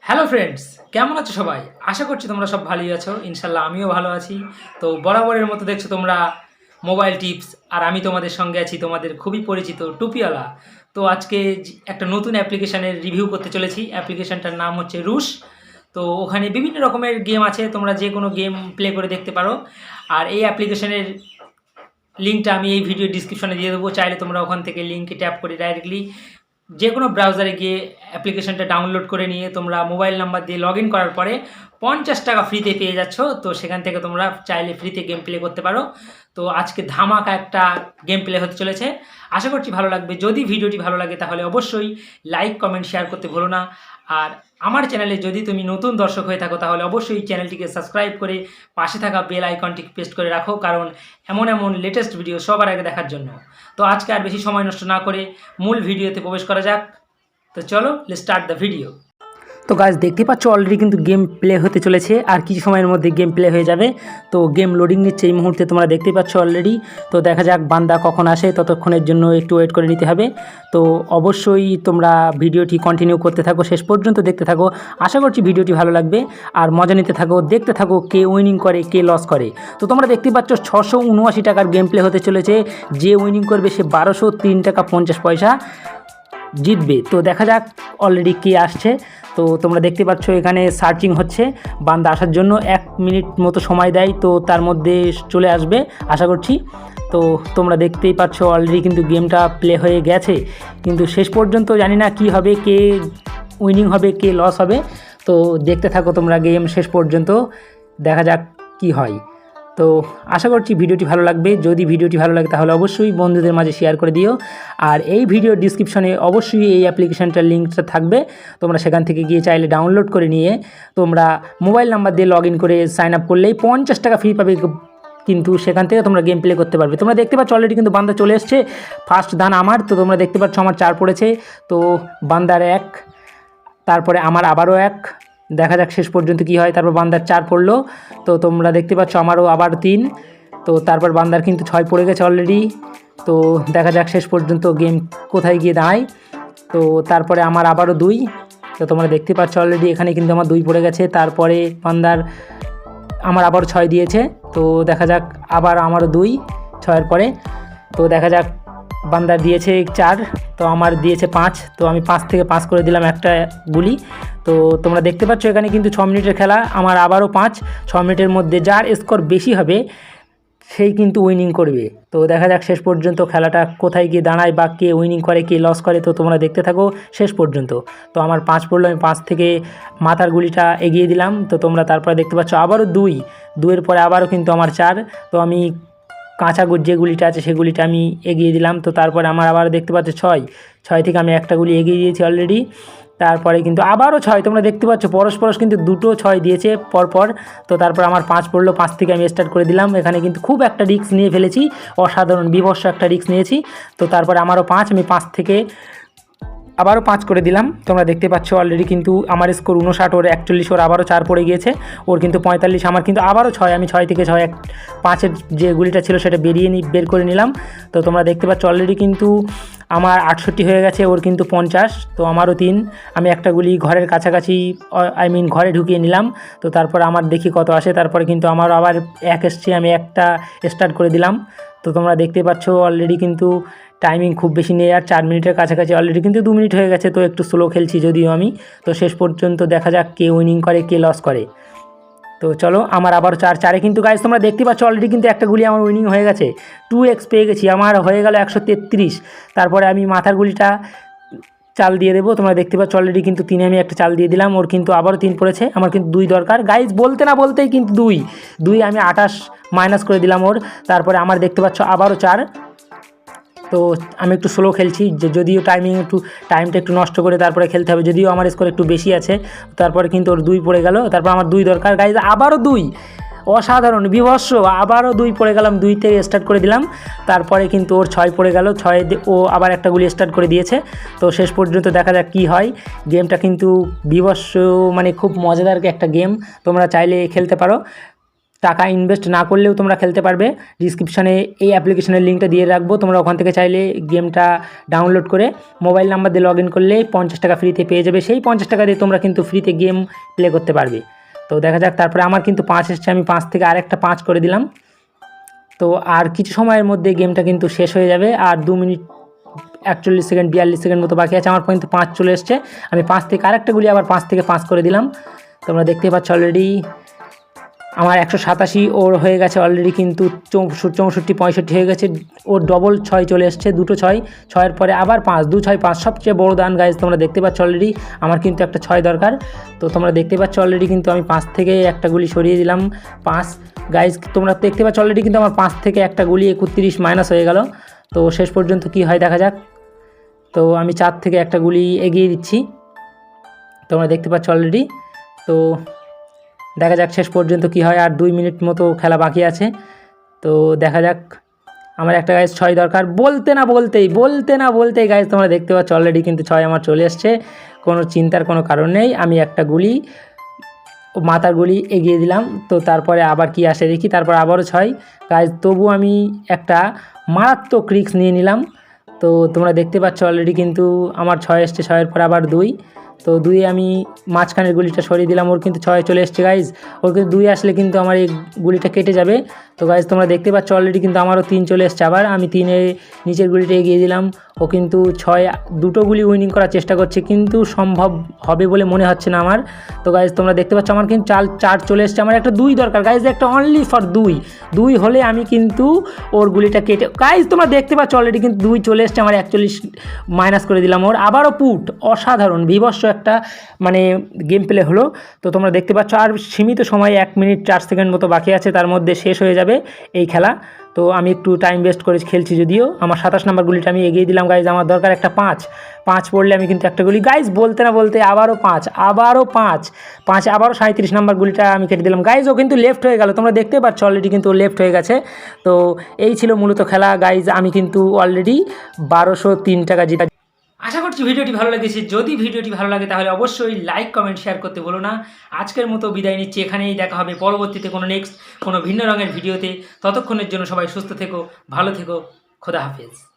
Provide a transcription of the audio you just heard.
Hello friends, কেমন আছো সবাই? আশা করছি তোমরা সব ভালোই আছো। ইনশাল্লাহ আমিও ভালো আছি। তো বরাবরের মতো দেখছো তোমরা মোবাইল টিপস, আর আমি তোমাদের সঙ্গে আছি, তোমাদের খুবই পরিচিত টুপিওয়ালা। তো আজকে একটা নতুন অ্যাপ্লিকেশানের রিভিউ করতে চলেছি। অ্যাপ্লিকেশানটার নাম হচ্ছে রুশ। তো ওখানে বিভিন্ন রকমের গেম আছে, তোমরা যে কোনো গেম প্লে করে দেখতে পারো। আর এই অ্যাপ্লিকেশানের লিঙ্কটা আমি এই ভিডিও ডিসক্রিপশনে দিয়ে দেবো। চাইলে তোমরা ওখান থেকে লিঙ্কে ট্যাপ করে ডাইরেক্টলি যে কোনো ব্রাউজারে গিয়ে অ্যাপ্লিকেশনটা ডাউনলোড করে নিয়ে তোমরা মোবাইল নাম্বার দিয়ে লগ ইন করার পরে 50 টাকা ফ্রিতে পেয়ে যাচ্ছ। তো সেখান থেকে তোমরা চাইলে ফ্রিতে গেম প্লে করতে পারো। তো আজকে ধামাকা একটা গেম প্লে হতে চলেছে, আশা করছি ভালো লাগবে। যদি ভিডিওটি ভালো লাগে তাহলে অবশ্যই লাইক কমেন্ট শেয়ার করতে ভুলো না। আর আমার চ্যানেলে যদি তুমি নতুন দর্শক হয়ে থাকো তাহলে অবশ্যই চ্যানেলটিকে সাবস্ক্রাইব করে পাশে থাকা বেল আইকনটি প্রেস করে রাখো, কারণ এমন এমন লেটেস্ট ভিডিও সবার আগে দেখার জন্য। তো আজকে আর বেশি সময় নষ্ট না করে মূল ভিডিওতে প্রবেশ করা যাক। তো চলো, লেটস স্টার্ট দ্য ভিডিও। তো গাইস, দেখতে পাচ্ছ অলরেডি কিন্তু গেম প্লে হতে চলেছে, আর কিছু সময়ের মধ্যে গেম প্লে হয়ে যাবে। তো গেম লোডিং নিচ্ছে এই মুহূর্তে, তোমরা দেখতে পাচ্ছ অলরেডি। তো দেখা যাক বান্দা কখন আসে, ততক্ষণের জন্য একটু ওয়েট করে নিতে হবে। তো অবশ্যই তোমরা ভিডিওটি কন্টিনিউ করতে থাকো, শেষ পর্যন্ত দেখতে থাকো। আশা করছি ভিডিওটি ভালো লাগবে, আর মজা নিতে থাকো, দেখতে থাকো কে উইনিং করে কে লস করে। তো তোমরা দেখতে পাচ্ছ 679 টাকার গেম প্লে হতে চলেছে। যে উইনিং করবে সে 1203 টাকা 50 পয়সা জিতবে। তো দেখা যাক অলরেডি কে আসছে। তো তোমরা দেখতে পাচ্ছ এখানে সার্চিং হচ্ছে, বান্দা আসার জন্য 1 মিনিট মতো সময় দেয়, তো তার মধ্যে চলে আসবে আশা করছি। তো তোমরা দেখতেই পাচ্ছ অলরেডি কিন্তু গেমটা প্লে হয়ে গেছে, কিন্তু শেষ পর্যন্ত জানি না কি হবে, কে উইনিং হবে কে লস হবে। তো দেখতে থাকো তোমরা গেম শেষ পর্যন্ত, দেখা যাক কি হয়। তো আশা করছি ভিডিওটি ভালো লাগবে। যদি ভিডিওটি ভালো লাগে তাহলে অবশ্যই বন্ধুদের মাঝে শেয়ার করে দিও। আর এই ভিডিওর ডিসক্রিপশনে অবশ্যই এই অ্যাপ্লিকেশানটার লিঙ্কটা থাকবে, তোমরা সেখান থেকে গিয়ে চাইলে ডাউনলোড করে নিয়ে তোমরা মোবাইল নাম্বার দিয়ে লগ ইন করে সাইন আপ করলেই 50 টাকা ফ্রি পাবে, কিন্তু সেখান থেকে তোমরা গেম প্লে করতে পারবে। তোমরা দেখতে পাচ্ছ অলরেডি কিন্তু বান্দা চলে এসছে। ফার্স্ট দান আমার, তো তোমরা দেখতে পাচ্ছ আমার 4 পড়েছে। তো বান্দার 1, তারপরে আমার আবারও 1, দেখা যাক শেষ পর্যন্ত কি হয়। তারপর বান্দার 4 পড়লো, তো তোমরা দেখতে পাচ্ছ আমারও আবার 3। তো তারপর বান্দার কিন্তু 6 পড়ে গেছে অলরেডি। তো দেখা যাক শেষ পর্যন্ত গেম কোথায় গিয়ে দাঁড়ায়। তো তারপরে আমার আবারও 2। তো তোমরা দেখতে পাচ্ছ অলরেডি এখানে কিন্তু আমার 2 পড়ে গেছে। তারপরে বান্দার আমার আবারও 6 দিয়েছে। তো দেখা যাক আবার আমারও 2, 6-এর পরে। তো দেখা যাক বান্দার দিয়েছে 4, তো আমার দিয়েছে 5। তো আমি 5 থেকে 5 করে দিলাম একটা গুলি। তো তোমরা দেখতে পাচ্ছ এখানে কিন্তু 6 মিনিটের খেলা, আমার আবারও 5। 6 মিনিটের মধ্যে যার স্কোর বেশি হবে সেই কিন্তু উইনিং করবে। তো দেখা যাক শেষ পর্যন্ত খেলাটা কোথায় গিয়ে দাঁড়ায়, বা কে উইনিং করে কে লস করে। তো তোমরা দেখতে থাকো শেষ পর্যন্ত। তো আমার 5 পড়লো, আমি 5 থেকে মাথার গুলিটা এগিয়ে দিলাম। তো তোমরা তারপরে দেখতে পাচ্ছ আবারও 2, 2-এর পরে আবারও কিন্তু আমার 4। তো আমি কাঁচা যে গুলিটা আছে সেগুলিটা আমি এগিয়ে দিলাম। তো তারপরে আমার আবার দেখতে পাচ্ছ 6, 6 থেকে আমি একটা গুলি এগিয়ে দিয়েছি অলরেডি। তারপরে কিন্তু আবারও 6, তোমরা দেখতে পাচ্ছ পরস্পর কিন্তু 2টো 6 দিয়েছে পরপর। তো তারপর আমার 5 পড়লো, 5 থেকে আমি স্টার্ট করে দিলাম। এখানে কিন্তু খুব একটা রিস্ক নিয়ে ফেলেছি, অসাধারণ বিভৎস একটা রিস্ক নিয়েছি। তো তারপরে আমারও 5, আমি 5 থেকে আবারও 5 করে দিলাম। তোমরা দেখতে পাচ্ছ অলরেডি কিন্তু আমার স্কোর 59, ওর 41, ওর আবারও 4 পড়ে গিয়েছে, ওর কিন্তু 45, আমার কিন্তু আবারও 6, আমি 6 থেকে 6, 5-এর যে গুলিটা ছিল সেটা বের করে নিলাম। তো তোমরা দেখতে পাচ্ছ অলরেডি কিন্তু আমার 68 হয়ে গেছে, ওর কিন্তু 50। তো আমারও 3, আমি একটা গুলি ঘরের কাছাকাছি ঘরে ঢুকিয়ে নিলাম। তো তারপর আমার দেখি কত আসে। তারপরে কিন্তু আমারও আবার 1 এসছে, আমি একটা স্টার্ট করে দিলাম। তো তোমরা দেখতে পাচ্ছ অলরেডি কিন্তু টাইমিং খুব বেশি নেই, আর 4 মিনিটের কাছাকাছি অলরেডি কিন্তু 2 মিনিট হয়ে গেছে। তো একটু স্লো খেলছি যদিও আমি। তো শেষ পর্যন্ত দেখা যাক কে উইনিং করে কে লস করে। তো চলো, আমার আবার 4-4-এ কিন্তু গাইজ তোমরা দেখতে পাচ্ছ অলরেডি কিন্তু একটা গুলি আমার উইনিং হয়ে গেছে, 2x পেয়ে গেছি, আমার হয়ে গেল 133। তারপরে আমি মাথার গুলিটা চাল দিয়ে দেবো। তোমরা দেখতে পাচ্ছ অলরেডি কিন্তু 3-এ আমি একটা চাল দিয়ে দিলাম, ওর কিন্তু আবারও 3 পড়েছে, আমার কিন্তু 2 দরকার গাইজ, বলতে না বলতেই কিন্তু 2 আমি 28 মাইনাস করে দিলাম ওর। তারপরে আমার দেখতে পাচ্ছ আবারও 4। তো আমি একটু স্লো খেলছি, যদিও টাইমটা একটু নষ্ট করে তারপরে খেলতে হবে, যদিও আমার স্কোর একটু বেশি আছে। তারপরে কিন্তু ওর 2 পড়ে গেল, তারপর আমার 2 দরকার গাইজ, আবারও 2, অসাধারণ বিভৎস, আবারও 2 পড়ে গেলাম, 2 থেকে স্টার্ট করে দিলাম। তারপরে কিন্তু ওর 6 পড়ে গেল, 6 ও আবার একটা গুলি স্টার্ট করে দিয়েছে। তো শেষ পর্যন্ত দেখা যাক কী হয়। গেমটা কিন্তু বিভৎস, মানে খুব মজাদার একটা গেম, তোমরা চাইলে খেলতে পারো। টাকা ইনভেস্ট না করলেও তোমরা খেলতে পারবে। ডিসক্রিপশানে এই অ্যাপ্লিকেশনের লিঙ্কটা দিয়ে রাখবো, তোমরা ওখান থেকে চাইলে গেমটা ডাউনলোড করে মোবাইল নাম্বার দিয়ে লগ ইন করলে 50 টাকা ফ্রিতে পেয়ে যাবে। সেই 50 টাকা দিয়ে তোমরা কিন্তু ফ্রিতে গেম প্লে করতে পারবে। তো দেখা যাক, তারপরে আমার কিন্তু 5 এসছে, আমি 5 থেকে আরেকটা 5 করে দিলাম। তো আর কিছু সময়ের মধ্যে গেমটা কিন্তু শেষ হয়ে যাবে, আর 2 মিনিট 41 সেকেন্ড 42 সেকেন্ড মতো বাকি আছে। আমার কিন্তু 5 চলে এসছে, আমি 5 থেকে আরেকটা গুলি আবার 5 থেকে 5 করে দিলাম। তোমরা দেখতে পাচ্ছ অলরেডি আমার 187 ওর হয়ে গেছে অলরেডি, কিন্তু 64 65 হয়ে গেছে। ওর ডবল 6 চলে এসছে, দুটো 6, 6-এর পরে আবার 5, 2 6 5, সবচেয়ে বড় দান গাইজ। তোমরা দেখতে পাচ্ছ অলরেডি আমার কিন্তু একটা 6 দরকার। তো তোমরা দেখতে পাচ্ছ অলরেডি কিন্তু আমি 5 থেকে একটা গুলি সরিয়ে দিলাম। 5 গাইজ, তোমরা দেখতে পাচ্ছ অলরেডি কিন্তু আমার 5 থেকে একটা গুলি 31 মাইনাস হয়ে গেল। তো শেষ পর্যন্ত কি হয় দেখা যাক। তো আমি 4 থেকে একটা গুলি এগিয়ে দিচ্ছি, তোমরা দেখতে পাচ্ছ অলরেডি। তো দেখা যাক শেষ পর্যন্ত কি হয়, আর 2 মিনিট মতো খেলা বাকি আছে। তো দেখা যাক, আমার একটা গাইজ 6 দরকার। বলতে না বলতেই গাইজ তোমরা দেখতে পাচ্ছ অলরেডি কিন্তু 6 আমার চলে এসছে। কোনো চিন্তার কোনো কারণ নেই, আমি একটা গুলি মাথার গুলি এগিয়ে দিলাম। তো তারপরে আবার কি আসে দেখি, তারপর আবারও 6 গাইজ। তবু আমি একটা মারাত্মক রিস্ক নিয়ে নিলাম। তো তোমরা দেখতে পাচ্ছ অলরেডি কিন্তু আমার 6 এসছে, 6-এর পর আবার 2। তো 2 আমি মাঝখানের গুলিটা সরিয়ে দিলাম, ওর কিন্তু 6 চলে এসছে গাইজ। ওর কিন্তু 2 আসলে কিন্তু আমার এই গুলিটা কেটে যাবে। তো গাইজ তোমরা দেখতে পাচ্ছ অলরেডি কিন্তু আমারও 3 চলে এসছে, আবার আমি 3-এ নিচের গুলিটা এগিয়ে দিলাম। ও কিন্তু 6 দুটো গুলি উইনিং করার চেষ্টা করছে, কিন্তু সম্ভব হবে বলে মনে হচ্ছে না আমার। তো গাইজ তোমরা দেখতে পাচ্ছ আমার কিন্তু 4 চলে এসছে, আমার একটা 2 দরকার গাইজ, একটা অনলি ফর 2 হলে আমি কিন্তু ওর গুলিটা কেটে। গাইজ তোমরা দেখতে পাচ্ছ অলরেডি কিন্তু 2 চলে এসছে, আমার 41 মাইনাস করে দিলাম ওর। আবারও পুট, অসাধারণ বিভৎস একটা মানে গেম প্লে হলো। তো তোমরা দেখতে পাচ্ছ আর সীমিত সময় 1 মিনিট 4 সেকেন্ড মতো বাকি আছে, তার মধ্যে শেষ হয়ে যাবে এই খেলা। তো আমি একটু টাইম ওয়েস্ট করে খেলছি, যদিও আমার 27 নম্বর গুলিটা আমি এগিয়ে দিলাম গাইজ। আমার দরকার একটা 5 পড়লে আমি কিন্তু একটা গুলি গাইজ। বলতে না বলতে আবারও 5 আবারও 37 নম্বর গুলিটা আমি কেটে দিলাম গাইজ। ও কিন্তু লেফট হয়ে গেল, তোমরা দেখতে পাচ্ছ অলরেডি কিন্তু ও লেফট হয়ে গেছে। তো এই ছিল মূলত খেলা গাইজ। আমি কিন্তু অলরেডি 1203 টাকা জিতা। আশা করছি ভিডিওটি ভালো লেগেছে। যদি ভিডিওটি ভালো লাগে তাহলে অবশ্যই লাইক কমেন্ট শেয়ার করতে বলো না। আজকের মতো বিদায় নিচ্ছি, এখানেই দেখা হবে পরবর্তীতে কোনো ভিন্ন রঙের ভিডিওতে। ততক্ষণের জন্য সবাই সুস্থ থেকো, ভালো থেকো, খোদা হাফেজ।